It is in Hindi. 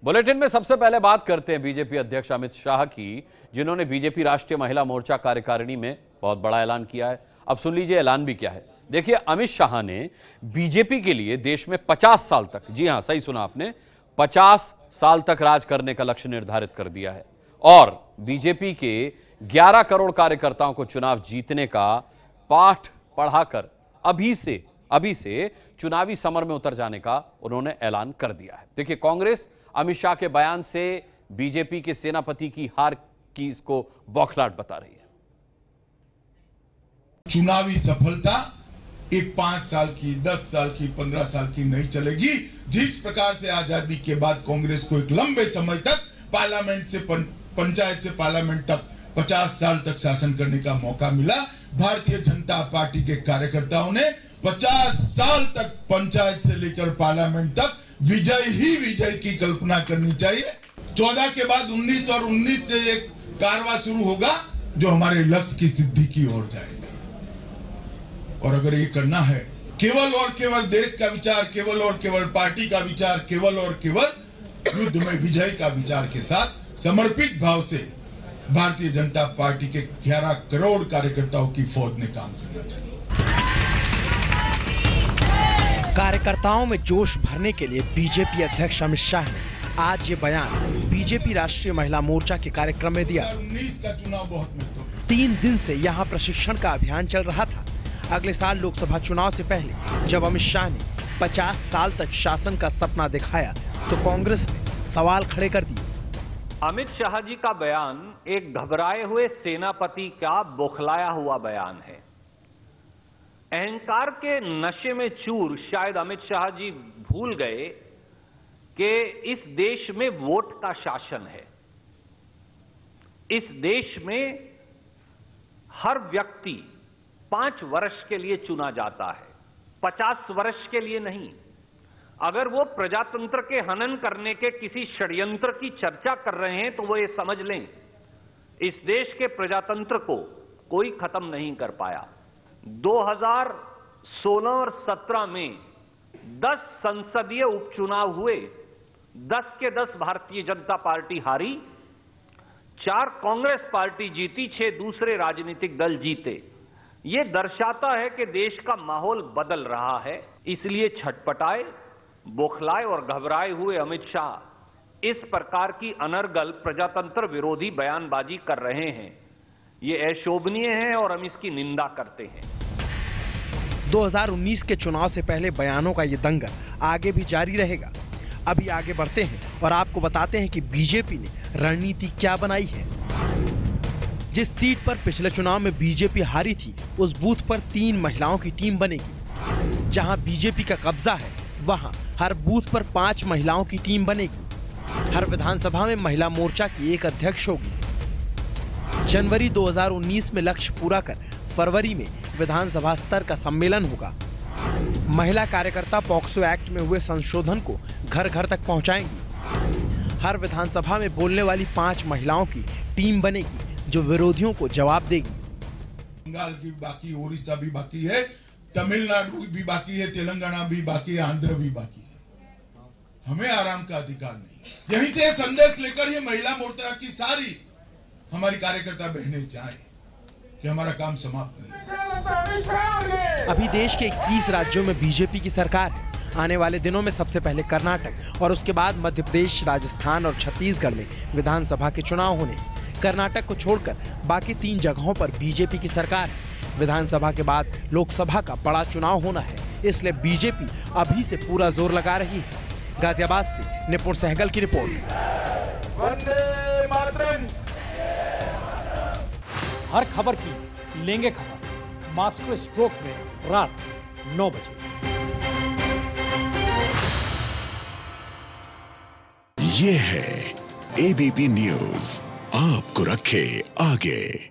बुलेटिन में सबसे पहले बात करते हैं बीजेपी अध्यक्ष अमित शाह की, जिन्होंने बीजेपी राष्ट्रीय महिला मोर्चा कार्यकारिणी में बहुत बड़ा ऐलान किया है। अब सुन लीजिए ऐलान भी क्या है। देखिए, अमित शाह ने बीजेपी के लिए देश में 50 साल तक, जी हां सही सुना आपने, 50 साल तक राज करने का लक्ष्य निर्धारित कर दिया है और बीजेपी के 11 करोड़ कार्यकर्ताओं को चुनाव जीतने का पाठ पढ़ाकर अभी से चुनावी समर में उतर जाने का उन्होंने ऐलान कर दिया है। देखिए, कांग्रेस अमित शाह के बयान से बीजेपी के सेनापति की हार की इसको बौखलाहट बता रही है। चुनावी सफलता एक 5 साल की, 10 साल की, 15 साल की नहीं चलेगी। जिस प्रकार से आजादी के बाद कांग्रेस को एक लंबे समय तक पार्लियामेंट से पंचायत से पार्लियामेंट तक 50 साल तक शासन करने का मौका मिला, भारतीय जनता पार्टी के कार्यकर्ताओं ने 50 साल तक पंचायत से लेकर पार्लियामेंट तक विजय ही विजय की कल्पना करनी चाहिए। 14 के बाद 19 और 19 से एक कारवां शुरू होगा जो हमारे लक्ष्य की सिद्धि की ओर जाएगा। और अगर ये करना है, केवल और केवल देश का विचार, केवल और केवल पार्टी का विचार, केवल और केवल युद्ध में विजय का विचार के साथ समर्पित भाव से भारतीय जनता पार्टी के 11 करोड़ कार्यकर्ताओं की फौज ने काम करना चाहिए। कार्यकर्ताओं में जोश भरने के लिए बीजेपी अध्यक्ष अमित शाह ने आज ये बयान बीजेपी राष्ट्रीय महिला मोर्चा के कार्यक्रम में दिया। 2019 का चुनाव बहुत महत्वपूर्ण। 3 दिन से यहाँ प्रशिक्षण का अभियान चल रहा था। अगले साल लोकसभा चुनाव से पहले जब अमित शाह ने 50 साल तक शासन का सपना दिखाया तो कांग्रेस ने सवाल खड़े कर दिए। अमित शाह जी का बयान एक घबराए हुए सेनापति का बौखलाया हुआ बयान है। अहंकार के नशे में चूर शायद अमित शाह जी भूल गए कि इस देश में वोट का शासन है। इस देश में हर व्यक्ति 5 वर्ष के लिए चुना जाता है, 50 वर्ष के लिए नहीं। अगर वो प्रजातंत्र के हनन करने के किसी षड्यंत्र की चर्चा कर रहे हैं तो वो ये समझ लें, इस देश के प्रजातंत्र को कोई खत्म नहीं कर पाया। 2016 और 17 में 10 संसदीय उपचुनाव हुए, 10 के 10 भारतीय जनता पार्टी हारी, 4 कांग्रेस पार्टी जीती, 6 दूसरे राजनीतिक दल जीते। ये दर्शाता है कि देश का माहौल बदल रहा है। इसलिए छटपटाए, बौखलाए और घबराए हुए अमित शाह इस प्रकार की अनर्गल प्रजातंत्र विरोधी बयानबाजी कर रहे हैं। ये अशोभनीय है और हम इसकी निंदा करते हैं। 2019 के चुनाव से पहले बयानों का ये दंगल आगे भी जारी रहेगा। अभी आगे बढ़ते हैं और आपको बताते हैं कि बीजेपी ने रणनीति क्या बनाई है। जिस सीट पर पिछले चुनाव में बीजेपी हारी थी, उस बूथ पर 3 महिलाओं की टीम बनेगी। जहां बीजेपी का कब्जा है, वहां हर बूथ पर 5 महिलाओं की टीम बनेगी। हर विधानसभा में महिला मोर्चा की एक अध्यक्ष होगी। जनवरी 2019 में लक्ष्य पूरा कर फरवरी में विधानसभा स्तर का सम्मेलन होगा। महिला कार्यकर्ता पॉक्सो एक्ट में हुए संशोधन को घर घर तक पहुंचाएंगी। हर विधानसभा में बोलने वाली 5 महिलाओं की टीम बनेगी जो विरोधियों को जवाब देगी। बंगाल की बाकी, ओडिशा भी बाकी है, तमिलनाडु भी बाकी है, तेलंगाना भी बाकी है, आंध्र भी बाकी है। हमें आराम का अधिकार नहीं। यहीं से संदेश लेकर ये महिला मोर्चा की सारी हमारी कार्यकर्ता बहनें चाहें कि हमारा काम समाप्त नहीं। अभी देश के 21 राज्यों में बीजेपी की सरकार है। आने वाले दिनों में सबसे पहले कर्नाटक और उसके बाद मध्य प्रदेश, राजस्थान और छत्तीसगढ़ में विधानसभा के चुनाव होने। कर्नाटक को छोड़कर बाकी 3 जगहों पर बीजेपी की सरकार है। विधानसभा के बाद लोकसभा का बड़ा चुनाव होना है, इसलिए बीजेपी अभी से पूरा जोर लगा रही है। गाजियाबाद से निपुण सहगल की रिपोर्ट। वंदे मातरम। हर खबर की लेंगे खबर मास्टर स्ट्रोक में रात 9 बजे। ये है एबीपी न्यूज़, आपको रखे आगे।